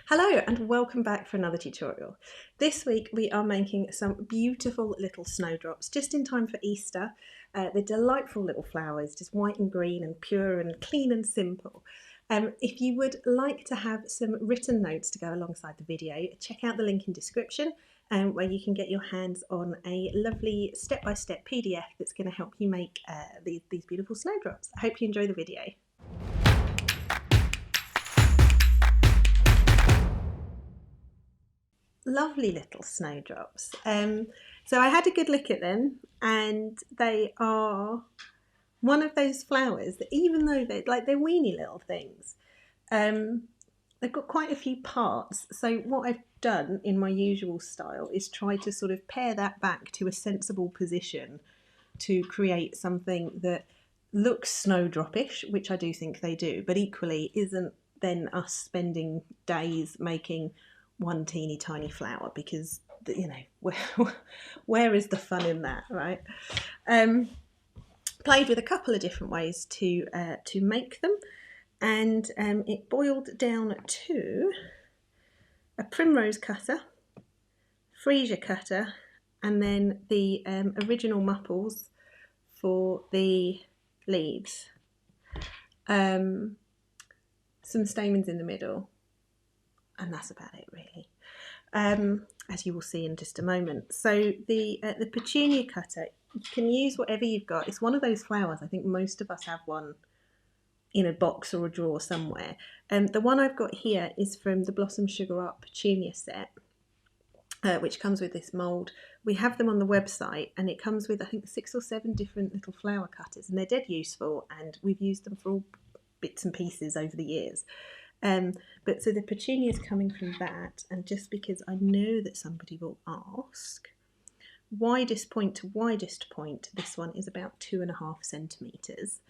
Hello and welcome back for another tutorial. This week we are making some beautiful little snowdrops just in time for Easter. They're delightful little flowers, just white and green and pure and clean and simple. If you would like to have some written notes to go alongside the video, check out the link in description where you can get your hands on a lovely step-by-step PDF that's going to help you make these beautiful snowdrops. I hope you enjoy the video. Lovely little snowdrops. So I had a good look at them, and they are one of those flowers that, even though they're weeny little things, they've got quite a few parts. So what I've done in my usual style is try to sort of pare that back to a sensible position to create something that looks snowdrop-ish, which I do think they do, but equally isn't then us spending days making one teeny tiny flower, because you know where is the fun in that, right? Played with a couple of different ways to make them, and it boiled down to a primrose cutter, freesia cutter, and then the original mupples for the leaves, some stamens in the middle, and that's about it really, as you will see in just a moment. So the petunia cutter, you can use whatever you've got. It's one of those flowers, I think most of us have one in a box or a drawer somewhere. The one I've got here is from the Blossom Sugar Art Petunia set, which comes with this mould. We have them on the website, and it comes with I think 6 or 7 different little flower cutters, and they're dead useful, and we've used them for all bits and pieces over the years. But so the petunia is coming from that, and just because I know that somebody will ask, widest point to widest point, this one is about 2.5 centimetres.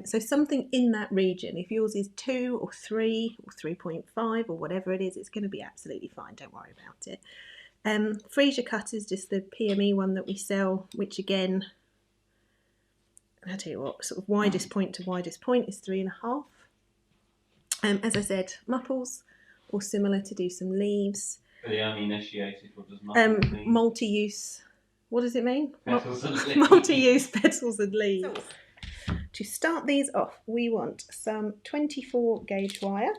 So something in that region. If yours is 2 or 3 or 3.5 or whatever it is, it's going to be absolutely fine, don't worry about it. Freesia cut is just the PME one that we sell, which again, I'll tell you what, sort of widest point to widest point is 3.5. As I said, mupples, or similar, to do some leaves. For the uninitiated, what does mupples mean? Multi-use. What does it mean? Petals and leaves. Multi-use petals and leaves. To start these off, we want some 24 gauge wire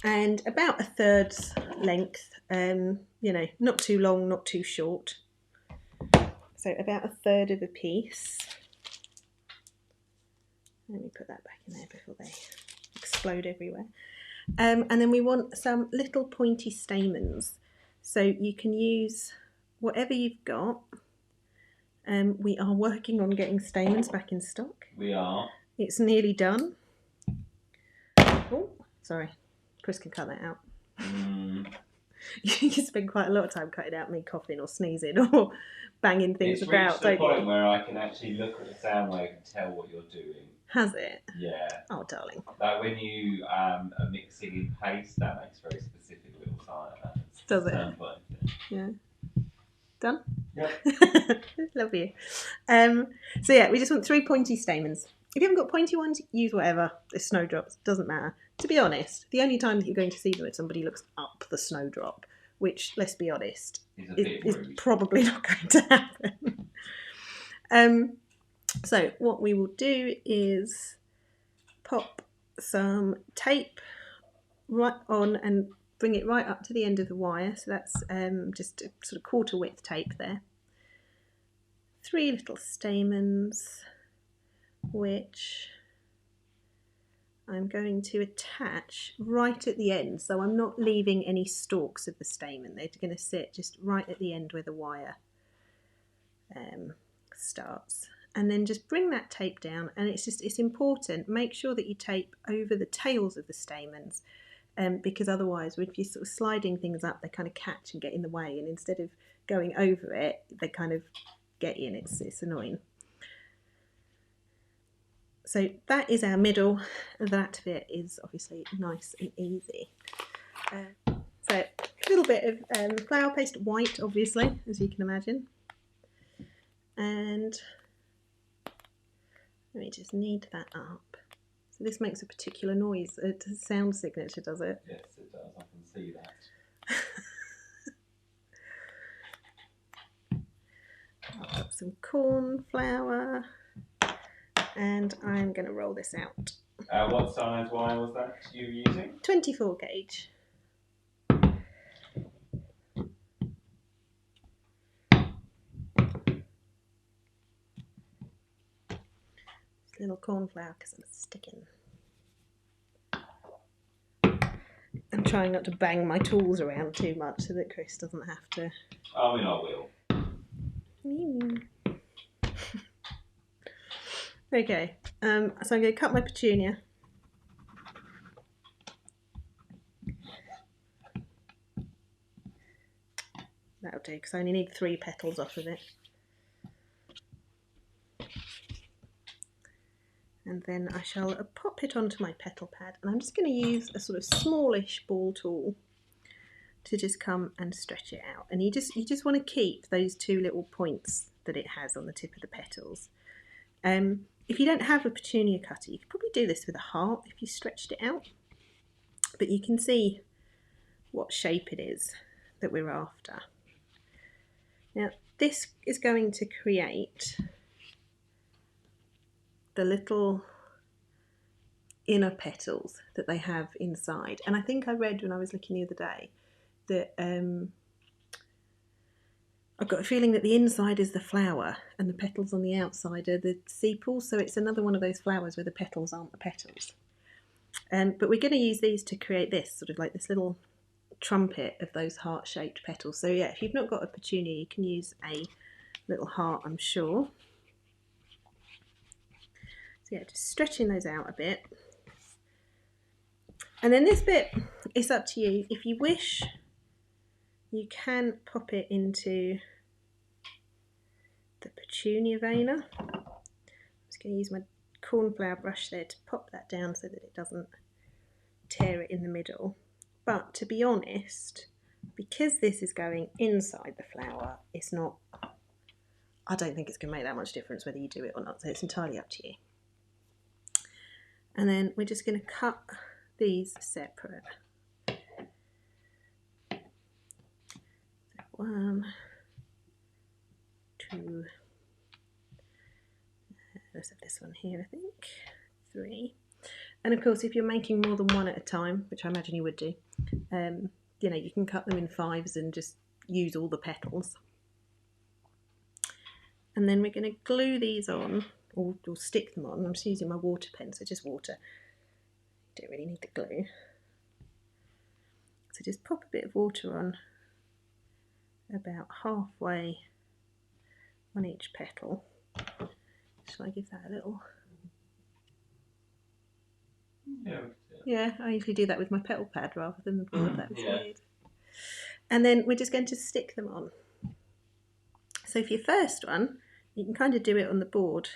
and about 1/3 length. You know, not too long, not too short. So about 1/3 of a piece. Let me put that back in there before they explode everywhere. And then we want some little pointy stamens. So you can use whatever you've got. We are working on getting stamens back in stock. We are. It's nearly done. Oh, sorry. Chris can cut that out. You can spend quite a lot of time cutting out me coughing or sneezing or banging things about, don't you? It's reached the point where I can actually look at the sound wave and tell what you're doing. Has it? Yeah. Oh, darling. Like when you are mixing in paste, that makes very specific little sound. Does it? Yeah. Done? Yep. Love you. So yeah, we just want 3 pointy stamens. If you haven't got pointy ones, use whatever. The snowdrops, doesn't matter. To be honest, the only time that you're going to see them if somebody looks up the snowdrop, which, let's be honest, is probably not going to happen. So what we will do is pop some tape right on and bring it right up to the end of the wire. So that's just a sort of 1/4 width tape there. 3 little stamens, which I'm going to attach right at the end. So I'm not leaving any stalks of the stamen. They're going to sit just right at the end where the wire starts. And then just bring that tape down, and it's important, make sure that you tape over the tails of the stamens, because otherwise if you're sort of sliding things up, they kind of catch and get in the way, and instead of going over it, they kind of get in. It's annoying. So that is our middle, and that bit is obviously nice and easy. So a little bit of flower paste, white obviously, as you can imagine, and let me just knead that up. So this makes a particular noise, a sound signature, does it? Yes, it does. I can see that. I've got some corn flour, and I'm going to roll this out. What size wire was that you were using? 24 gauge. Little corn flour because I'm sticking. I'm trying not to bang my tools around too much so that Chris doesn't have to. I mean, I will. Okay, so I'm going to cut my petunia. That'll do because I only need 3 petals off of it. And then I shall pop it onto my petal pad, and I'm just going to use a sort of smallish ball tool to just come and stretch it out. And you just want to keep those 2 little points that it has on the tip of the petals. If you don't have a petunia cutter, you could probably do this with a heart if you stretched it out. But you can see what shape it is that we're after. Now this is going to create the little inner petals that they have inside. And I think I read when I was looking the other day that I've got a feeling that the inside is the flower and the petals on the outside are the sepals. So it's another one of those flowers where the petals aren't the petals. But we're going to use these to create this, sort of like this little trumpet of those heart-shaped petals. So yeah, if you've not got a petunia, you can use a little heart, I'm sure. So yeah, just stretching those out a bit. And then this bit, it's up to you. If you wish, you can pop it into the petunia veiner. I'm just going to use my cornflour brush there to pop that down so that it doesn't tear it in the middle. But to be honest, because this is going inside the flower, it's not, I don't think it's going to make that much difference whether you do it or not, so it's entirely up to you. And then we're just going to cut these separate. 1, 2, let's have this one here, I think, 3. And of course, if you're making more than one at a time, which I imagine you would do, you know, you can cut them in 5s and just use all the petals. And then we're going to glue these on, or stick them on. I'm just using my water pen, so just water. You don't really need the glue. So just pop a bit of water on about halfway on each petal. Shall I give that a little? Yeah, I usually do that with my petal pad rather than the board. That was weird. And then we're just going to stick them on. So for your first one, you can kind of do it on the board.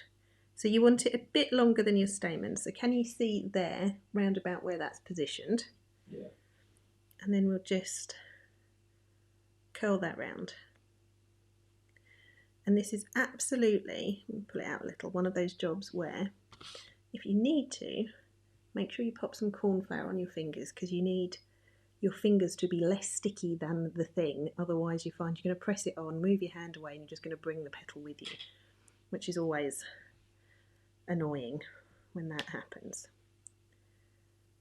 So you want it a bit longer than your stamen. So can you see there, round about where that's positioned? Yeah. And then we'll just curl that round. And this is absolutely, let me pull it out a little, one of those jobs where if you need to, make sure you pop some corn flour on your fingers, because you need your fingers to be less sticky than the thing. Otherwise you find you're going to press it on, move your hand away, and you're just going to bring the petal with you, which is always annoying when that happens.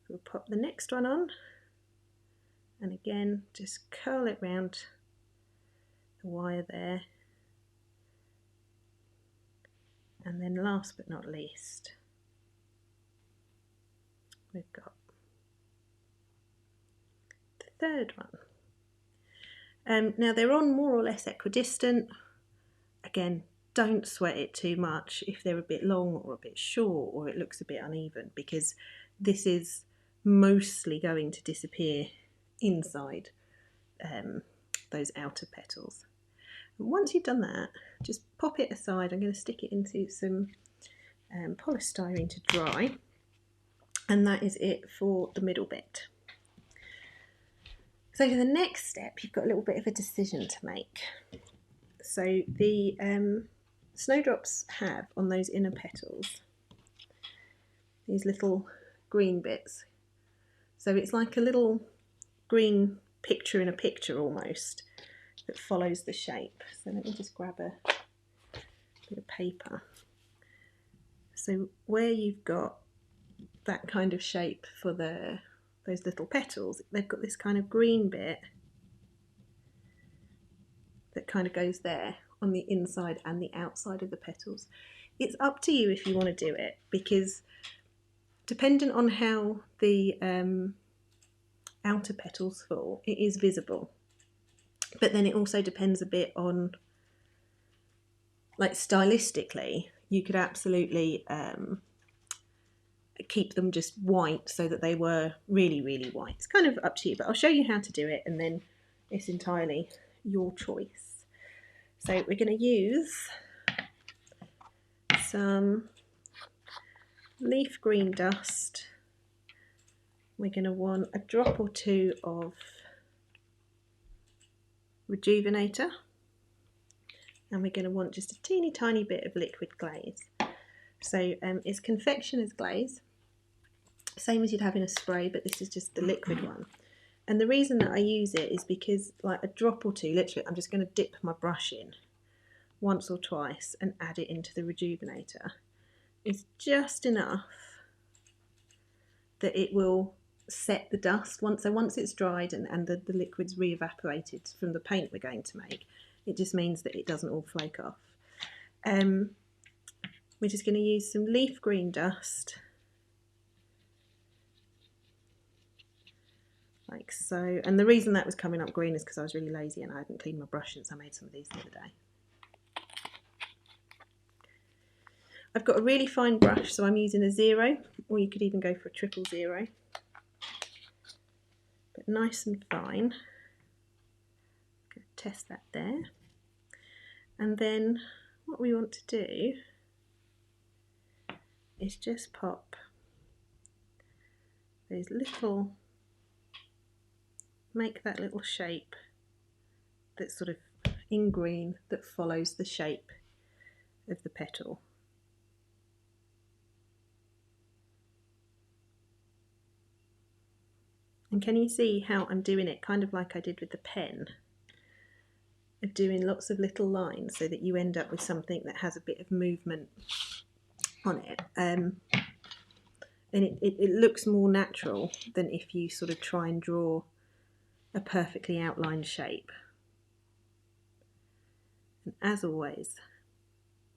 We'll pop the next one on, and again just curl it round the wire there. And then last but not least, we've got the third one. Now they're on more or less equidistant. Again, don't sweat it too much if they're a bit long or a bit short or it looks a bit uneven, because this is mostly going to disappear inside those outer petals. And once you've done that, just pop it aside. I'm going to stick it into some polystyrene to dry, and that is it for the middle bit. So for the next step, you've got a little bit of a decision to make. So the snowdrops have on those inner petals these little green bits. So it's like a little green picture in a picture almost that follows the shape. So let me just grab a bit of paper. So where you've got that kind of shape for those little petals, they've got this kind of green bit that kind of goes there on the inside and the outside of the petals. It's up to you if you want to do it, because dependent on how the outer petals fall, it is visible. But then it also depends a bit on, like stylistically, you could absolutely keep them just white so that they were really, really white. It's kind of up to you, but I'll show you how to do it and then it's entirely your choice. So we're going to use some leaf green dust. We're going to want a drop or two of rejuvenator, and we're going to want just a teeny tiny bit of liquid glaze. So it's confectioner's glaze, same as you'd have in a spray, but this is just the liquid one. And the reason that I use it is because, like, a drop or two, literally, I'm just going to dip my brush in once or twice and add it into the rejuvenator. It's just enough that it will set the dust. Once it's dried and the liquid's re-evaporated from the paint we're going to make, it just means that it doesn't all flake off. We're just going to use some leaf green dust, like so. And the reason that was coming up green is because I was really lazy and I hadn't cleaned my brush since I made some of these the other day. I've got a really fine brush, so I'm using a 0, or you could even go for a 000. But nice and fine. I'm going to test that there. And then what we want to do is just pop those little, make that little shape that's sort of in green that follows the shape of the petal. And can you see how I'm doing it kind of like I did with the pen, of doing lots of little lines so that you end up with something that has a bit of movement on it. And it looks more natural than if you sort of try and draw a perfectly outlined shape. And as always,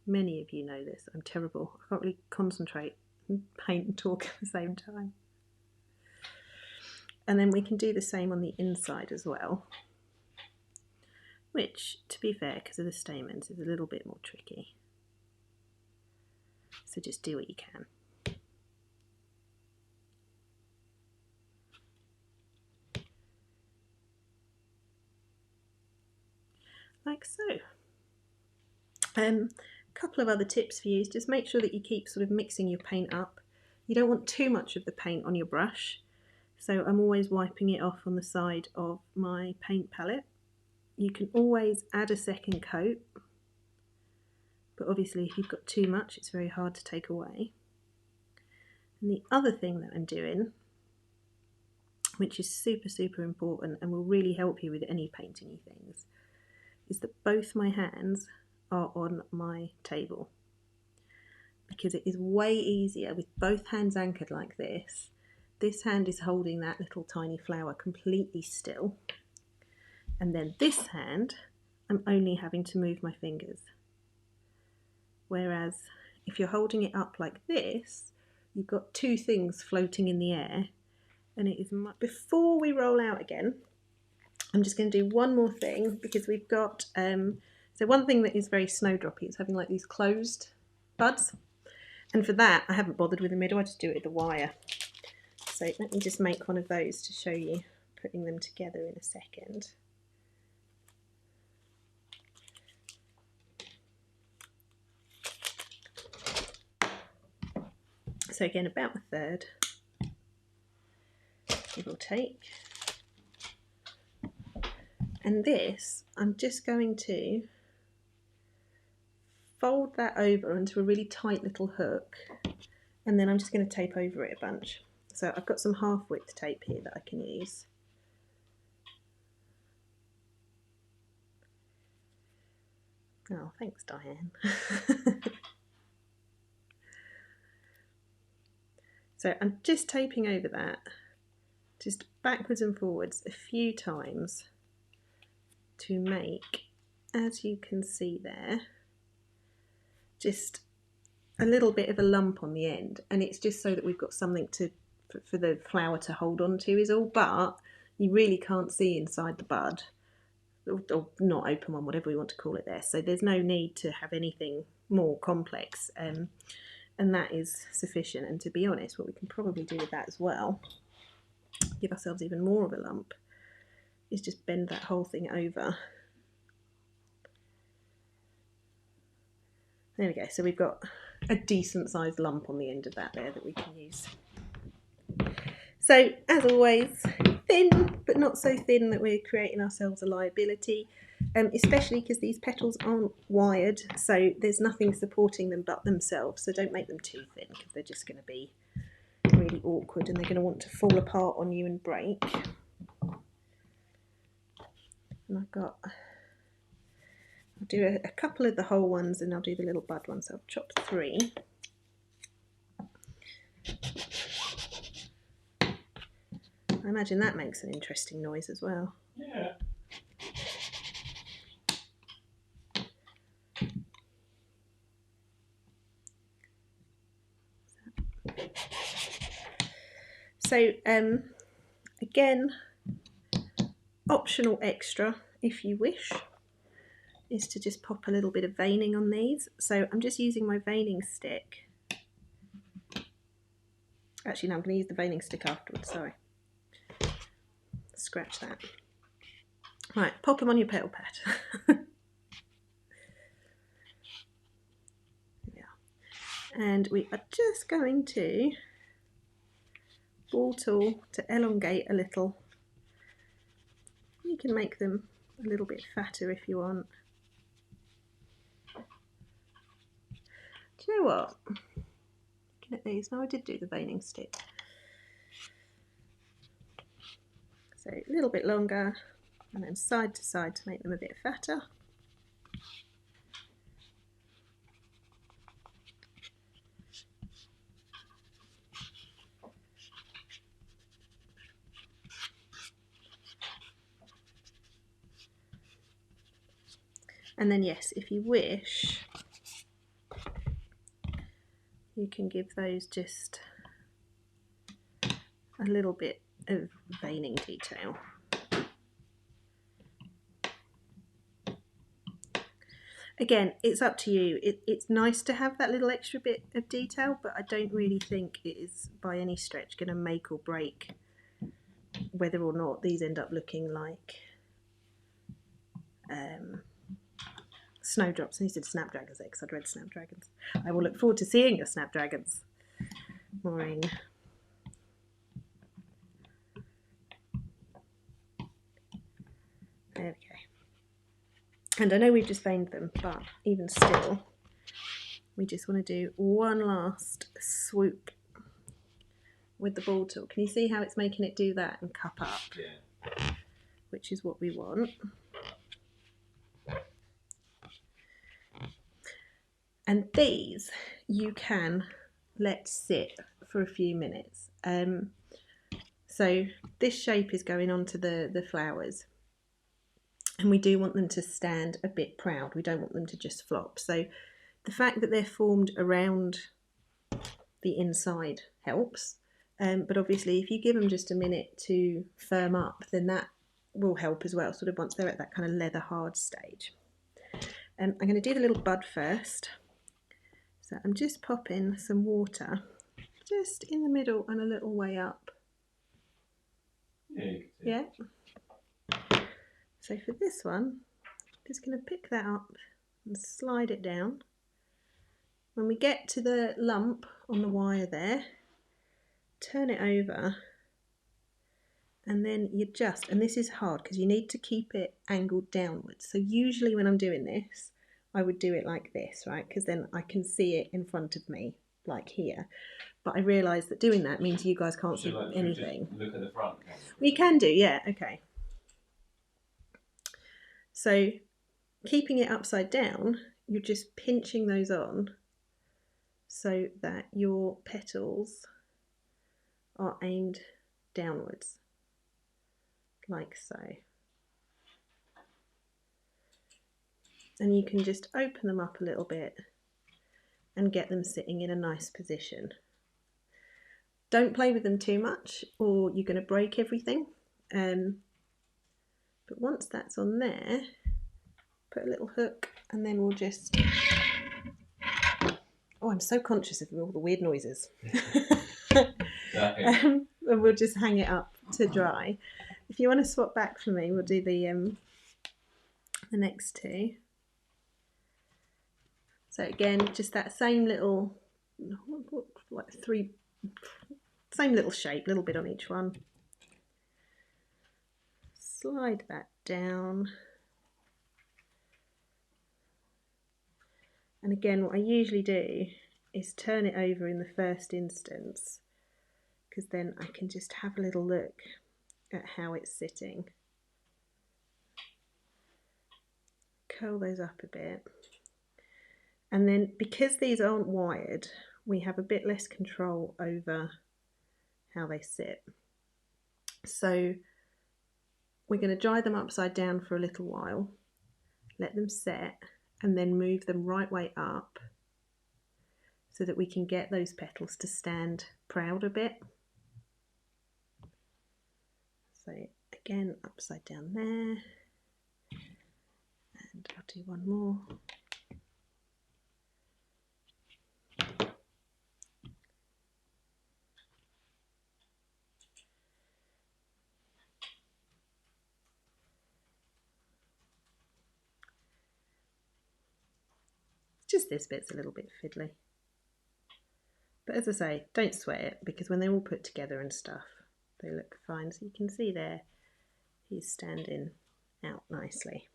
many of you know this, I'm terrible. I can't really concentrate and paint and talk at the same time. And then we can do the same on the inside as well, which, to be fair, because of the stamens, is a little bit more tricky. So just do what you can. Like so. A couple of other tips for you is just make sure that you keep sort of mixing your paint up. You don't want too much of the paint on your brush, so I'm always wiping it off on the side of my paint palette. You can always add a second coat, but obviously if you've got too much, it's very hard to take away. And the other thing that I'm doing, which is super, super important and will really help you with any painting things, is that both my hands are on my table, because it is way easier with both hands anchored like this. This hand is holding that little tiny flower completely still, and then this hand I'm only having to move my fingers. Whereas if you're holding it up like this, you've got two things floating in the air, and it is much. Before we roll out again, I'm just going to do one more thing, because we've got so one thing that is very snowdroppy is having like these closed buds, and for that I haven't bothered with the middle, I just do it with the wire. So let me just make one of those to show you putting them together in a second. So again, about a third, give or take. And this, I'm just going to fold that over into a really tight little hook and then I'm just going to tape over it a bunch. So I've got some half width tape here that I can use. Oh, thanks, Diane. So I'm just taping over that, just backwards and forwards a few times to make, as you can see there, just a little bit of a lump on the end, and it's just so that we've got something to for the flower to hold on to is all, but you really can't see inside the bud, or not open one, whatever we want to call it there, so there's no need to have anything more complex, and that is sufficient. And to be honest, what we can probably do with that as well, give ourselves even more of a lump, is just bend that whole thing over. There we go, so we've got a decent sized lump on the end of that there that we can use. So as always, thin, but not so thin that we're creating ourselves a liability, especially because these petals aren't wired, so there's nothing supporting them but themselves, so don't make them too thin because they're just going to be really awkward and they're going to want to fall apart on you and break. And I'll do a couple of the whole ones and I'll do the little bud ones, so I'll chop 3. I imagine that makes an interesting noise as well. Yeah. So again, optional extra if you wish is to just pop a little bit of veining on these. So I'm just using my veining stick. Actually no, I'm going to use the veining stick afterwards, sorry. Scratch that. Right, pop them on your petal pad. Yeah. And we are just going to ball tool to elongate a little. You can make them a little bit fatter if you want. Do you know what? Looking at these, now I did do the veining stick. So a little bit longer and then side to side to make them a bit fatter. And then yes, if you wish, you can give those just a little bit of veining detail. Again, it's up to you. It's nice to have that little extra bit of detail, but I don't really think it is by any stretch going to make or break whether or not these end up looking like snowdrops. I said snapdragons there because I'd read snapdragons. I will look forward to seeing your snapdragons, Maureen. There we go. And I know we've just veined them, but even still, we just want to do one last swoop with the ball tool. Can you see how it's making it do that and cup up? Yeah. Which is what we want. And these you can let sit for a few minutes. So this shape is going onto the flowers. And we do want them to stand a bit proud. We don't want them to just flop. So the fact that they're formed around the inside helps. But obviously if you give them just a minute to firm up, then that will help as well, sort of once they're at that kind of leather hard stage. I'm going to do the little bud first. So I'm just popping some water just in the middle and a little way up. Yeah. So for this one, I'm just going to pick that up and slide it down. When we get to the lump on the wire there, turn it over, and then you just, and this is hard because you need to keep it angled downwards. So usually when I'm doing this, I would do it like this, right? Because then I can see it in front of me, like here. But I realise that doing that means you guys can't see Should anything. Just look at the front. We can do, yeah, okay. So keeping it upside down, you're just pinching those on so that your petals are aimed downwards, like so. And you can just open them up a little bit and get them sitting in a nice position. Don't play with them too much or you're going to break everything. But once that's on there, put a little hook and then we'll just... Oh, I'm so conscious of all the weird noises. And we'll just hang it up to dry. If you want to swap back for me, we'll do the next two. So again, just that same little, like same little shape, little bit on each one. Slide that down. And again, what I usually do is turn it over in the first instance, because then I can just have a little look at how it's sitting. Curl those up a bit. And then because these aren't wired, we have a bit less control over how they sit. So we're going to dry them upside down for a little while, let them set, and then move them right way up so that we can get those petals to stand proud a bit. So again, upside down there, and I'll do one more. Just this bit's a little bit fiddly. But as I say, don't sweat it, because when they're all put together and stuff, they look fine. So you can see there, he's standing out nicely.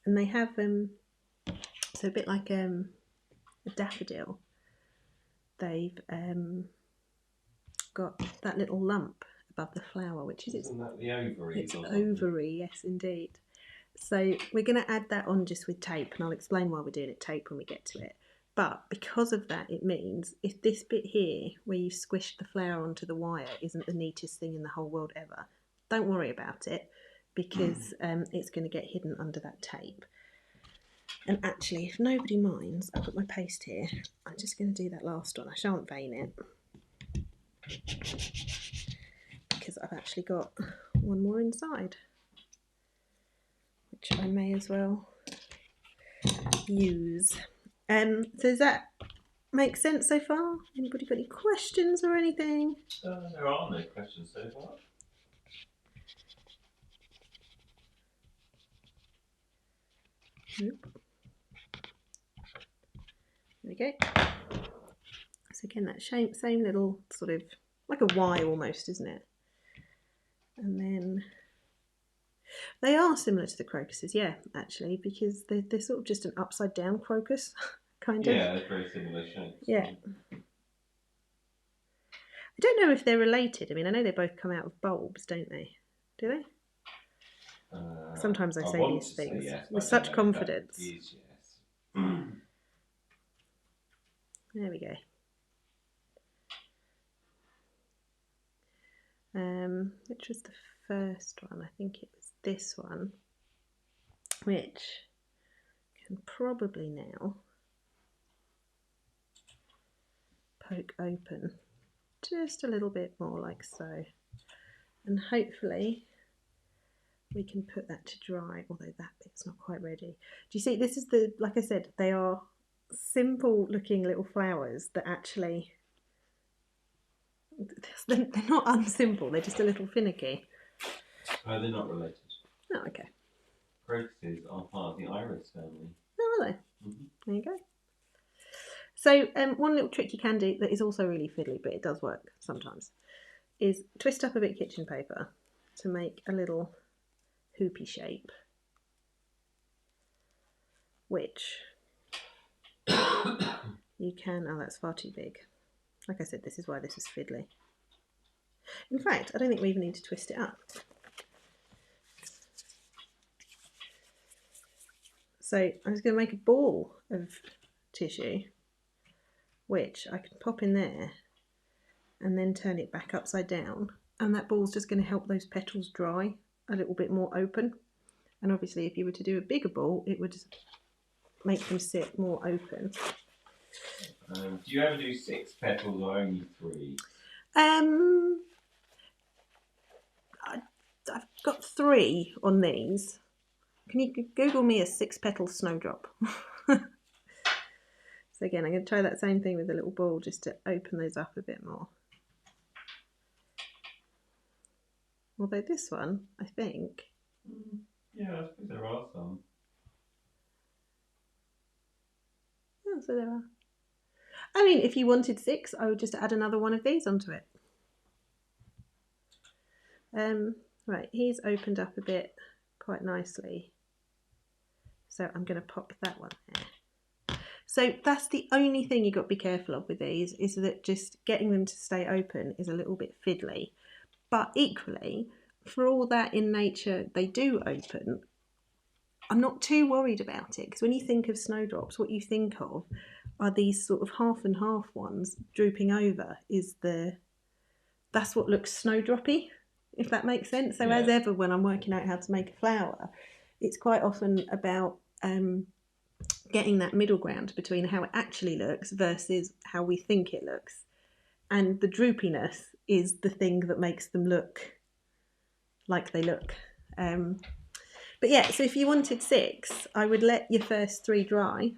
And they have, so a bit like a daffodil, they've got that little lump above the flower, which is Isn't that the ovary? It's ovary, yes indeed. So we're going to add that on just with tape, and I'll explain why we're doing it tape when we get to it. But because of that, it means if this bit here, where you squish the flower onto the wire, isn't the neatest thing in the whole world ever, don't worry about it, because it's going to get hidden under that tape. And actually, if nobody minds, I've got my paste here. I'm just going to do that last one. I shan't vein it, because I've actually got one more inside, which I may as well use. So does that make sense so far? Anybody got any questions or anything? There are no questions so far. Nope. There we go. So again, that same little sort of, like a Y almost, isn't it? And then they are similar to the crocuses, yeah, actually, because they're sort of just an upside down crocus, kind of. Yeah, they're very similar shapes. Yeah. I don't know if they're related. I mean, I know they both come out of bulbs, don't they? Do they? Sometimes I say these things with such confidence. Yes. There we go. Which was the first one? I think it was this one, which can probably now poke open just a little bit more, like so, and hopefully we can put that to dry, although that bit's not quite ready. Do you see, this is the, like I said, they are simple looking little flowers that actually, they're not unsimple, they're just a little finicky. No, they're not related. Oh, okay. Crocuses are part of the iris family. Oh, are they? Mm-hmm. There you go. So one little trick you can do that is also really fiddly, but it does work sometimes, is twist up a bit of kitchen paper to make a little hoopy shape, which you can, oh that's far too big. Like I said, this is why this is fiddly. In fact, I don't think we even need to twist it up. So I'm just going to make a ball of tissue, which I can pop in there and then turn it back upside down. And that ball's just going to help those petals dry a little bit more open. And obviously if you were to do a bigger ball, it would make them sit more open. Do you ever do 6 petals or only 3? I've got 3 on these. Can you Google me a 6-petal snowdrop? So again, I'm going to try that same thing with a little ball just to open those up a bit more. Although this one, I think... Yeah, I suppose there are some. Oh, so there are. I mean, if you wanted 6, I would just add another one of these onto it. Right, he's opened up a bit quite nicely. So I'm going to pop that one there. So that's the only thing you've got to be careful of with these, is that just getting them to stay open is a little bit fiddly. But equally, for all that in nature they do open, I'm not too worried about it, because when you think of snowdrops, what you think of are these sort of half and half ones drooping over. That's what looks snowdroppy, if that makes sense. So as ever, when I'm working out how to make a flower, it's quite often about getting that middle ground between how it actually looks versus how we think it looks. And the droopiness is the thing that makes them look like they look. But yeah, so if you wanted 6, I would let your first 3 dry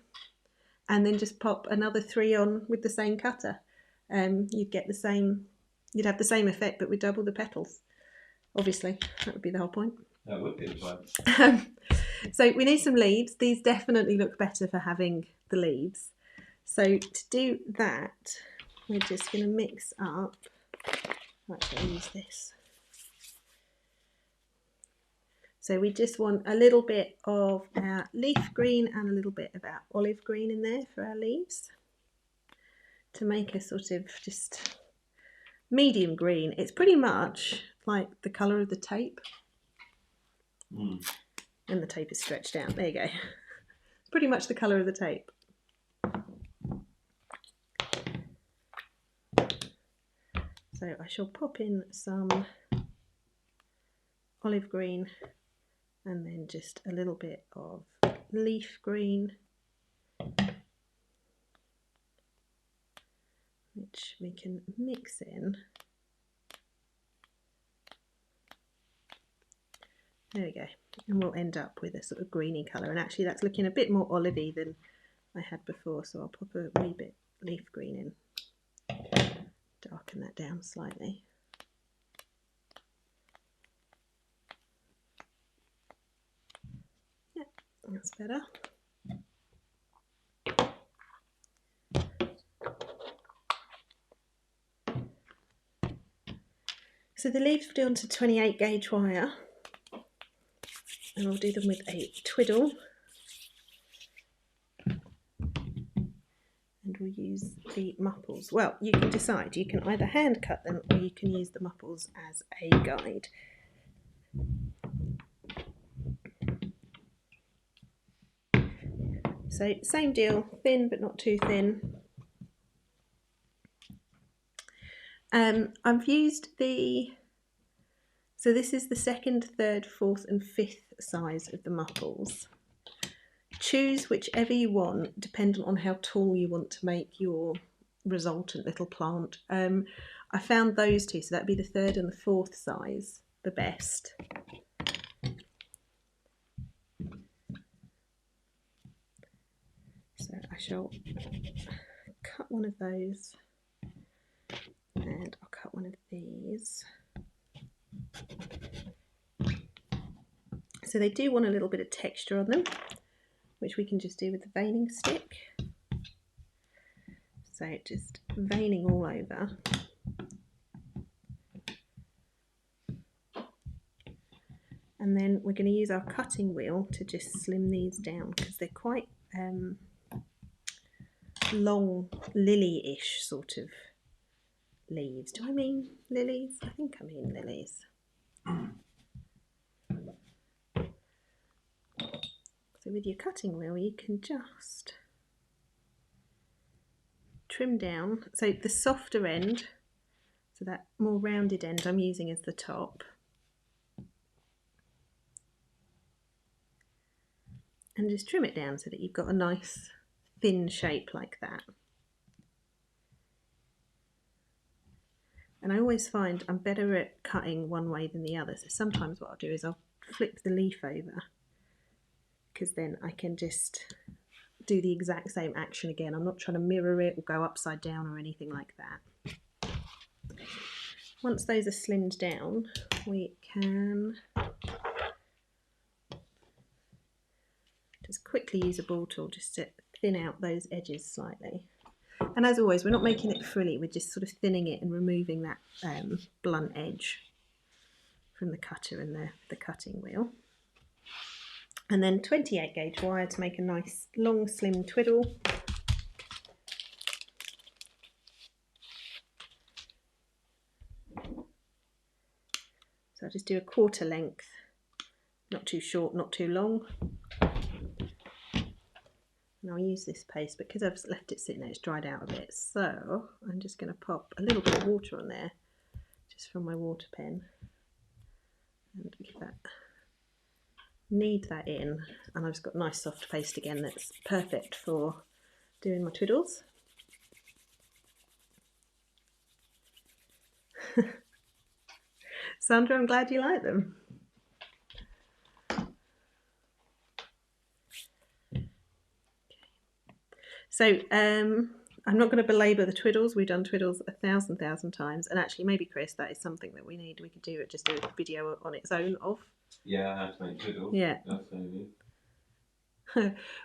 and then just pop another 3 on with the same cutter. You'd have the same effect but with double the petals. Obviously, that would be the whole point. That would be the point. So we need some leaves. These definitely look better for having the leaves. So to do that, we're just going to mix up. Actually, I'll use this. So we just want a little bit of our leaf green and a little bit of our olive green in there for our leaves to make a sort of just medium green. It's pretty much like the colour of the tape. And the tape is stretched out. There you go. It's pretty much the colour of the tape. So I shall pop in some olive green and then just a little bit of leaf green, which we can mix in. There we go, and we'll end up with a sort of greeny colour, and actually that's looking a bit more olivey than I had before, so I'll pop a wee bit leaf green in, darken that down slightly. Yeah, that's better. So the leaves will do onto 28 gauge wire. And I'll do them with a twiddle, and we'll use the mupples. Well, you can decide, you can either hand cut them or you can use the mupples as a guide. So same deal, thin but not too thin. I've used so this is the 2nd, 3rd, 4th and 5th size of the mupples. Choose whichever you want, depending on how tall you want to make your resultant little plant. I found those 2, so that'd be the 3rd and the 4th size, the best. So I shall cut one of those, and I'll cut one of these. So they do want a little bit of texture on them, which we can just do with the veining stick. So just veining all over. And then we're going to use our cutting wheel to just slim these down, because they're quite long lily-ish sort of leaves. Do I mean lilies? I think I mean lilies. So with your cutting wheel you can just trim down. So the softer end, so that more rounded end I'm using as the top. And just trim it down so that you've got a nice thin shape like that. And I always find I'm better at cutting one way than the other. So sometimes what I'll do is I'll flip the leaf over, because then I can just do the exact same action again. I'm not trying to mirror it or go upside down or anything like that. Once those are slimmed down, we can just quickly use a ball tool just to thin out those edges slightly. And as always, we're not making it frilly, we're just sort of thinning it and removing that blunt edge from the cutter and the cutting wheel. And then 28 gauge wire to make a nice long slim twiddle. So I'll just do a quarter length, not too short, not too long. And I'll use this paste, but because I've left it sitting there, it's dried out a bit. So I'm just going to pop a little bit of water on there, just from my water pen, and give that, knead that in. And I've just got nice soft paste again that's perfect for doing my twiddles. Sandra, I'm glad you like them. So I'm not going to belabor the twiddles. We've done twiddles 1,000 times, and actually maybe, Chris, that is something that we could do just do a video on its own of. Yeah, how to make twiddles. Yeah. Absolutely.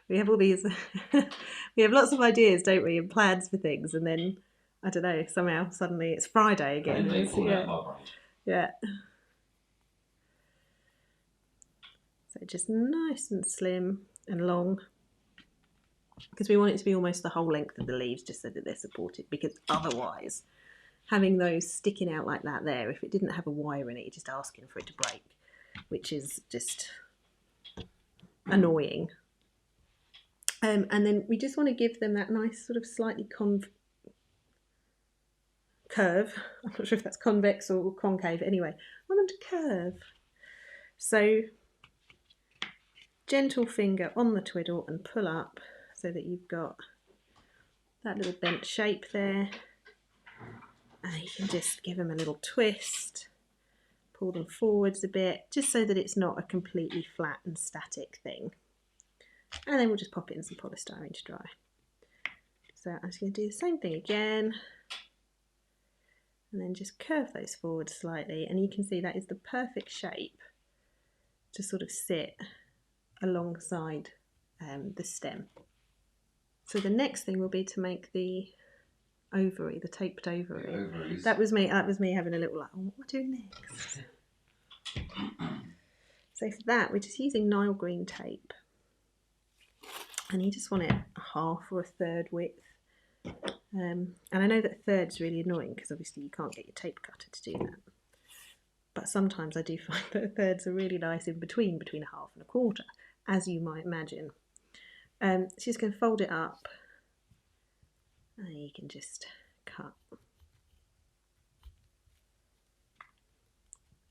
We have all these, we have lots of ideas, don't we, and plans for things, and then, I don't know, somehow suddenly it's Friday again. And they fall out of our brain. Yeah. So just nice and slim and long, because we want it to be almost the whole length of the leaves, just so that they're supported, because otherwise having those sticking out like that there, if it didn't have a wire in it, you're just asking for it to break, which is just annoying. And then we just want to give them that nice sort of slightly curve. I'm not sure if that's convex or concave. Anyway, I want them to curve. So gentle finger on the twiddle and pull up so that you've got that little bent shape there. And you can just give them a little twist, pull them forwards a bit, just so that it's not a completely flat and static thing. And then we'll just pop it in some polystyrene to dry. So I'm just going to do the same thing again, and then just curve those forward slightly, and you can see that is the perfect shape to sort of sit alongside the stem. So the next thing will be to make the ovary, the taped ovary. The ovaries. That was me having a little like, oh, what am I doing next? So for that, we're just using Nile green tape. And you just want it a half or a third width. And I know that a third's really annoying, because obviously you can't get your tape cutter to do that. But sometimes I do find that a thirds are really nice in between a half and a quarter, as you might imagine. So just going to fold it up, and you can just cut.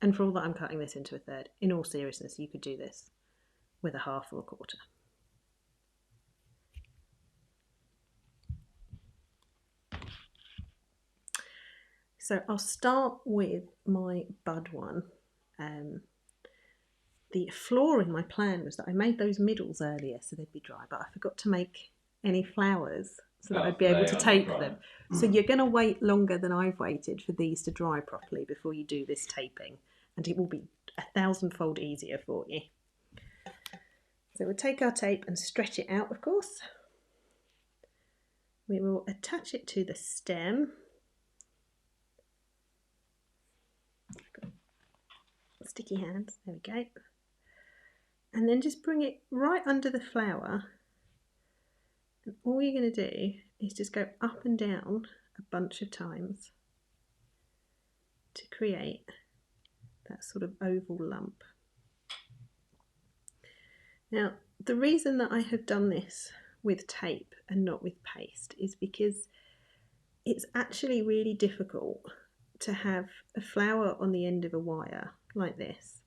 And for all that I'm cutting this into a third, in all seriousness, you could do this with a half or a quarter. So I'll start with my bud one. The flaw in my plan was that I made those middles earlier so they'd be dry, but I forgot to make any flowers so that I'd be able to tape them. So you're going to wait longer than I've waited for these to dry properly before you do this taping, and it will be 1,000-fold easier for you. So we'll take our tape and stretch it out, of course. We will attach it to the stem. Sticky hands, there we go. And then just bring it right under the flower. And all you're going to do is just go up and down a bunch of times to create that sort of oval lump. Now, the reason that I have done this with tape and not with paste is because it's actually really difficult to have a flower on the end of a wire like this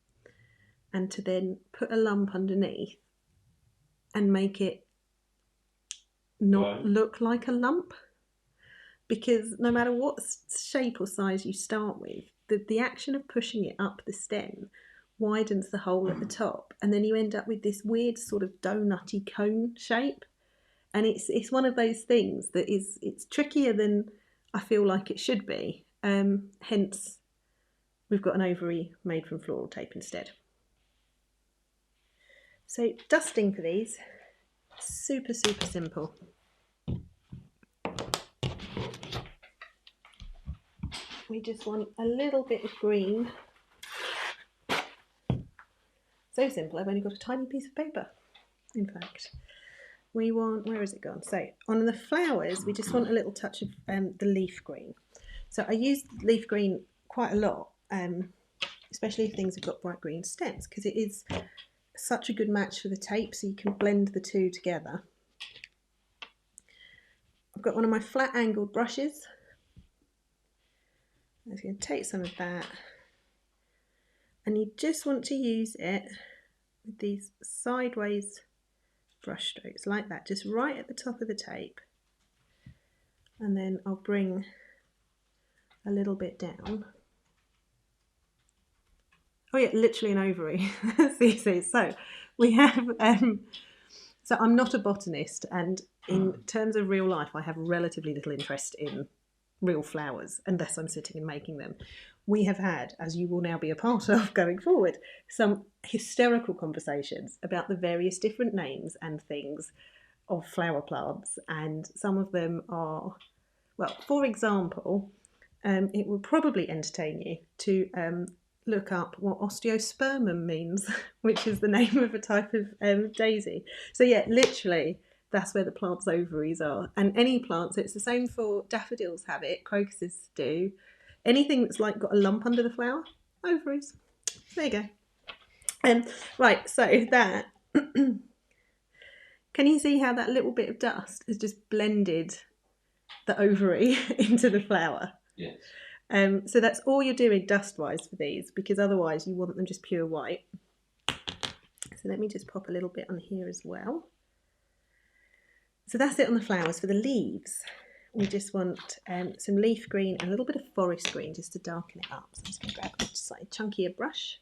and to then put a lump underneath and make it not look like a lump, because no matter what shape or size you start with, the action of pushing it up the stem widens the hole at the top, and then you end up with this weird sort of donutty cone shape. And it's one of those things that it's trickier than I feel like it should be. Hence, we've got an ovary made from floral tape instead. So dusting for these, super simple. We just want a little bit of green. So simple, I've only got a tiny piece of paper, in fact. We want, where has it gone? So on the flowers, we just want a little touch of the leaf green. So I use leaf green quite a lot, especially if things have got bright green stems, because it is such a good match for the tape, so you can blend the two together. I've got one of my flat angled brushes. I'm just going to take some of that, and you just want to use it with these sideways brush strokes like that, just right at the top of the tape, and then I'll bring a little bit down. Oh yeah, literally an ovary. See, so we have, so I'm not a botanist, and in terms of real life I have relatively little interest in real flowers unless I'm sitting and making them. We have had, as you will now be a part of going forward, some hysterical conversations about the various different names and things of flower plants, and some of them are, well, for example, it will probably entertain you to look up what osteospermum means, which is the name of a type of daisy. So yeah, literally, that's where the plant's ovaries are. And any plants, it's the same for daffodils have it, crocuses do. Anything that's like got a lump under the flower, ovaries. There you go. Right, so that, can you see how that little bit of dust has just blended the ovary into the flower? Yes. So that's all you're doing dust-wise for these, because otherwise you want them just pure white. So let me just pop a little bit on here as well. So that's it on the flowers. For the leaves, we just want some leaf green and a little bit of forest green just to darken it up. So I'm just going to grab a slightly chunkier brush.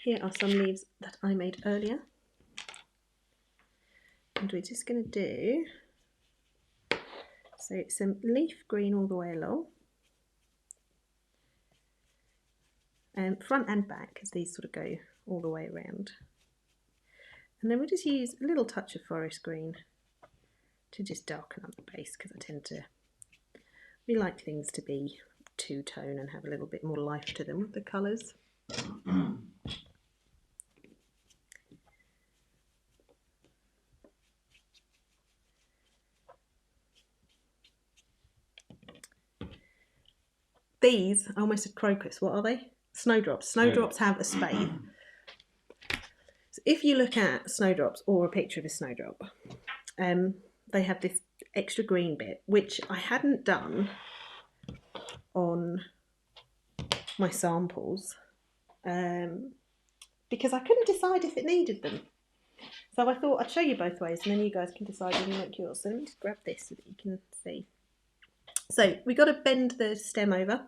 Here are some leaves that I made earlier. And we're just going to do, so some leaf green all the way along. Front and back, because these sort of go all the way around. And then we'll just use a little touch of forest green to just darken up the base, because we like things to be two-tone and have a little bit more life to them with the colours. These, I almost said crocus, what are they? Snowdrops. Snowdrops have a spathe. So if you look at snowdrops or a picture of a snowdrop, they have this extra green bit, which I hadn't done on my samples because I couldn't decide if it needed them. So I thought I'd show you both ways, and then you guys can decide when you make yours. So let me just grab this so that you can see. So we've got to bend the stem over,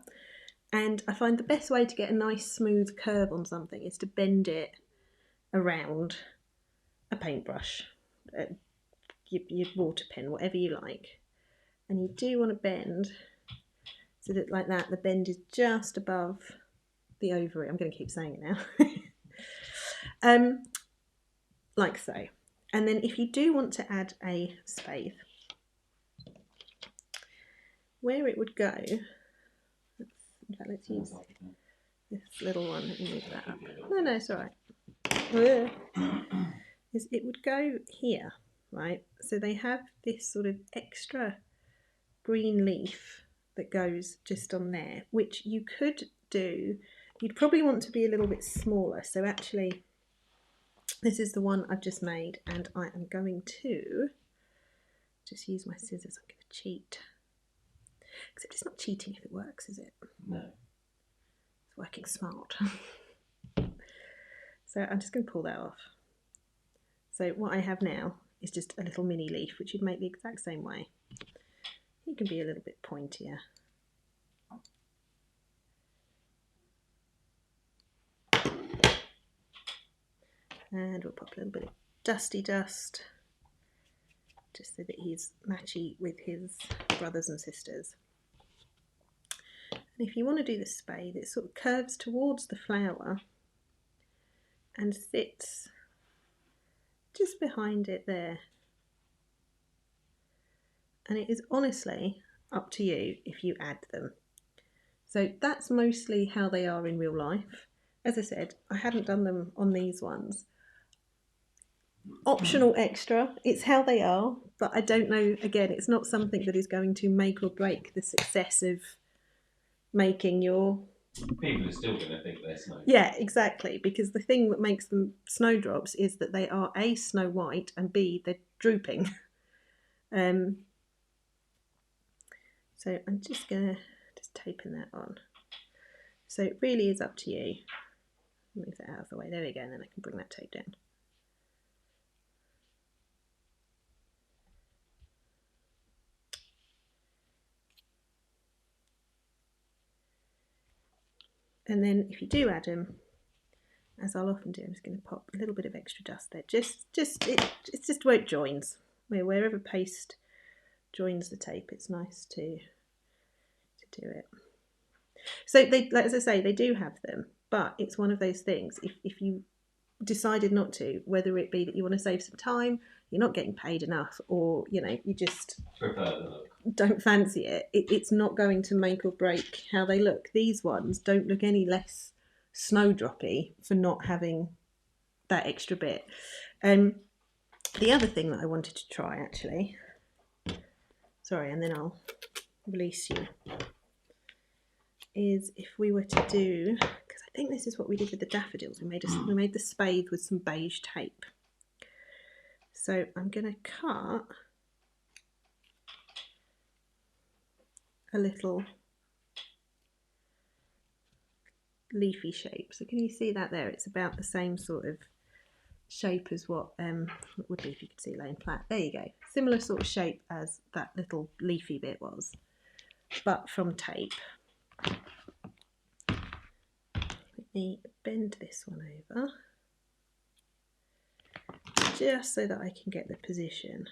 and I find the best way to get a nice smooth curve on something is to bend it around a paintbrush, your water pen, whatever you like. And you do want to bend so that, like that, the bend is just above the ovary. I'm going to keep saying it now. Like so. And then if you do want to add a spathe, where it would go, in fact, let's use this little one. Let me move that up. No, it's all right. Is it would go here, right? So they have this sort of extra green leaf that goes just on there, which you could do. You'd probably want to be a little bit smaller. So actually, this is the one I've just made, and I am going to just use my scissors. I'm going to cheat. Except it's not cheating if it works, is it? No. It's working smart. So I'm just going to pull that off. So what I have now is just a little mini leaf, which you'd make the exact same way. You can be a little bit pointier. And we'll pop a little bit of dusty dust, just so that he's matchy with his brothers and sisters. And if you want to do the spathe, it sort of curves towards the flower and sits just behind it there. And it is honestly up to you if you add them. So that's mostly how they are in real life. As I said, I hadn't done them on these ones. Optional extra, it's how they are, but I don't know, again, it's not something that is going to make or break the success of making your... People are still going to think they're snowdrops. Yeah, exactly, because the thing that makes them snowdrops is that they are A, snow white, and B, they're drooping. So I'm just taping that on. So it really is up to you. Move that out of the way, there we go, and then I can bring that tape down. And then if you do add them, as I'll often do, I'm just going to pop a little bit of extra dust there. It's just where it joins. Wherever paste joins the tape, it's nice to do it. So they, like, as I say, they do have them, but it's one of those things. If you decided not to, whether it be that you want to save some time, you're not getting paid enough, or you just Prefer the look. Don't fancy it, it's not going to make or break how they look. These ones don't look any less snowdroppy for not having that extra bit. The other thing that I wanted to try, actually, sorry, and then I'll release you, is if we were to do, because I think this is what we did with the daffodils, we made the spathe with some beige tape. So I'm going to cut a little leafy shape. So can you see that there? It's about the same sort of shape as what it would be if you could see it laying flat. There you go. Similar sort of shape as that little leafy bit was, but from tape. Let me bend this one over, just so that I can get the position,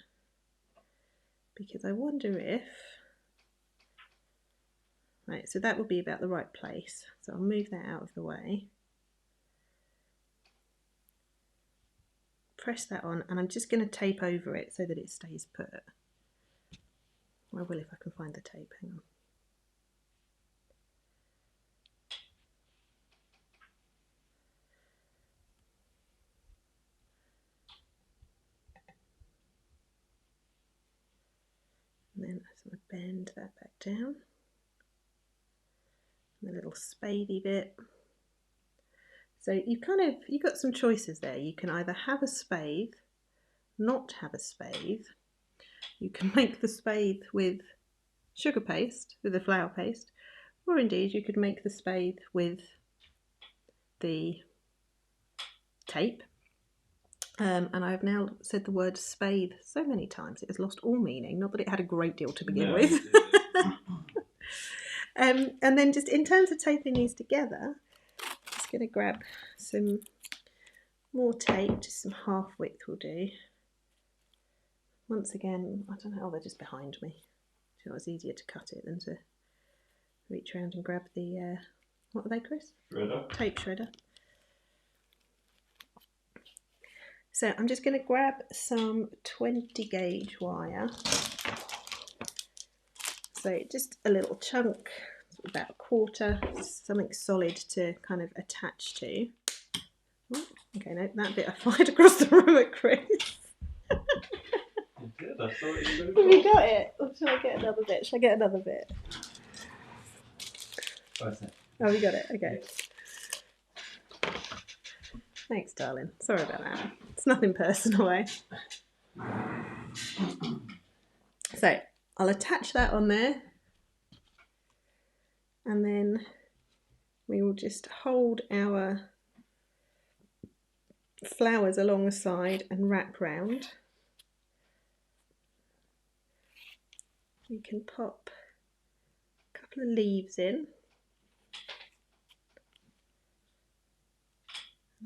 because I wonder if... Right, so that will be about the right place. So I'll move that out of the way. Press that on, and I'm just going to tape over it so that it stays put. I will if I can find the tape, hang on. And then I sort of bend that back down. The little spadey bit. So you've got some choices there. You can either have a spathe, not have a spathe. You can make the spathe with sugar paste, with the flour paste, or indeed you could make the spathe with the tape. And I've now said the word spathe so many times it has lost all meaning, not that it had a great deal to begin with. And then just in terms of taping these together, I'm just going to grab some more tape, just some half width will do. Once again, I don't know, they're just behind me. So it was easier to cut it than to reach around and grab the, what are they, Chris? Shredder. Tape shredder. So I'm just going to grab some 20 gauge wire. So just a little chunk, about a quarter, something solid to kind of attach to. Oh, okay, no, that bit I fired across the room at Chris. That's all it's good Have you got it? Or shall I get another bit? Shall I get another bit? What's that? Oh, you got it. Okay. Thanks, darling. Sorry about that. It's nothing personal, eh? So I'll attach that on there, and then we will just hold our flowers along the side and wrap round. You can pop a couple of leaves in.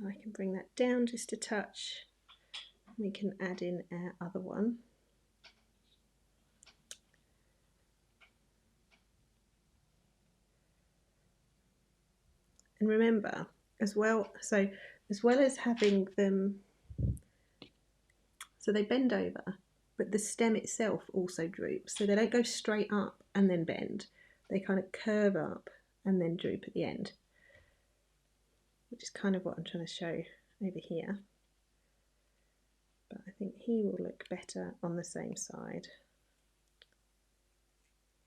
And I can bring that down just a touch. We can add in our other one. And remember as well, so as well as having them, so they bend over, but the stem itself also droops. So they don't go straight up and then bend. They kind of curve up and then droop at the end, which is kind of what I'm trying to show over here. But I think he will look better on the same side.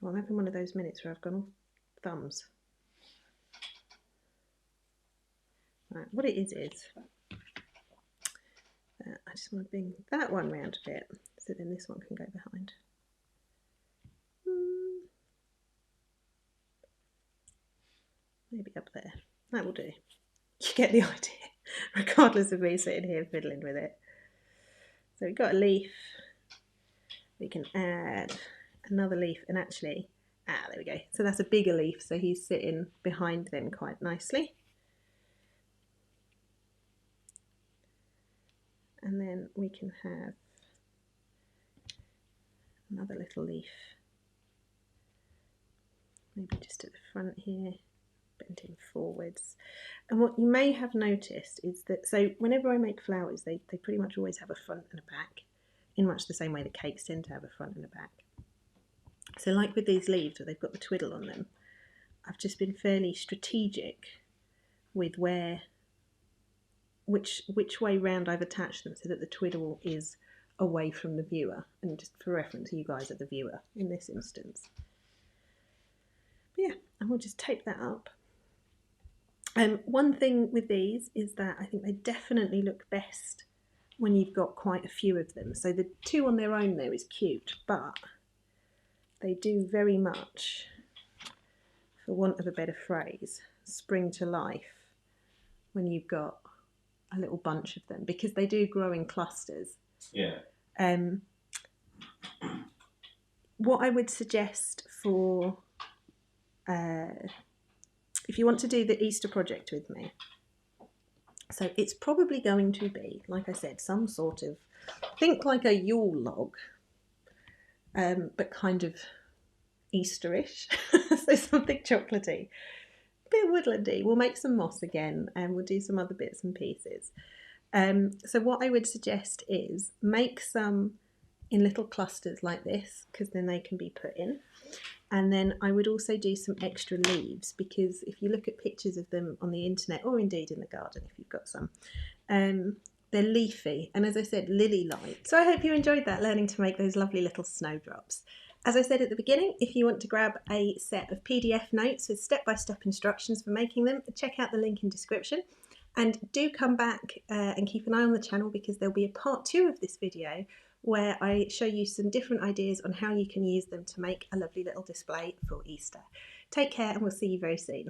Well, I'm having one of those minutes where I've gone all thumbs. Right, what it is I just want to bring that one round a bit, so then this one can go behind. Maybe up there. That will do. You get the idea, regardless of me sitting here fiddling with it. So we've got a leaf. We can add another leaf, and actually, there we go. So that's a bigger leaf, so he's sitting behind them quite nicely. And then we can have another little leaf, maybe just at the front here, bending forwards. And what you may have noticed is that, so whenever I make flowers, they pretty much always have a front and a back, in much the same way that cakes tend to have a front and a back. So like with these leaves where they've got the twiddle on them, I've just been fairly strategic with which way round I've attached them, so that the twiddle is away from the viewer, and just for reference, you guys are the viewer in this instance. But yeah, and we'll just tape that up. One thing with these is that I think they definitely look best when you've got quite a few of them. So the two on their own there is cute, but they do very much, for want of a better phrase, spring to life when you've got a little bunch of them, because they do grow in clusters. Yeah. What I would suggest for if you want to do the Easter project with me, so it's probably going to be, like I said, some sort of, think like a Yule log, but kind of Easterish, so something chocolatey, a bit woodlandy. We'll make some moss again, and we'll do some other bits and pieces. So what I would suggest is make some in little clusters like this, because then they can be put in. And then I would also do some extra leaves, because if you look at pictures of them on the internet, or indeed in the garden if you've got some, they're leafy, and as I said, lily-like. So I hope you enjoyed that, learning to make those lovely little snowdrops. As I said at the beginning, if you want to grab a set of PDF notes with step-by-step instructions for making them, check out the link in description. And do come back and keep an eye on the channel, because there'll be a part 2 of this video where I show you some different ideas on how you can use them to make a lovely little display for Easter. Take care, and we'll see you very soon.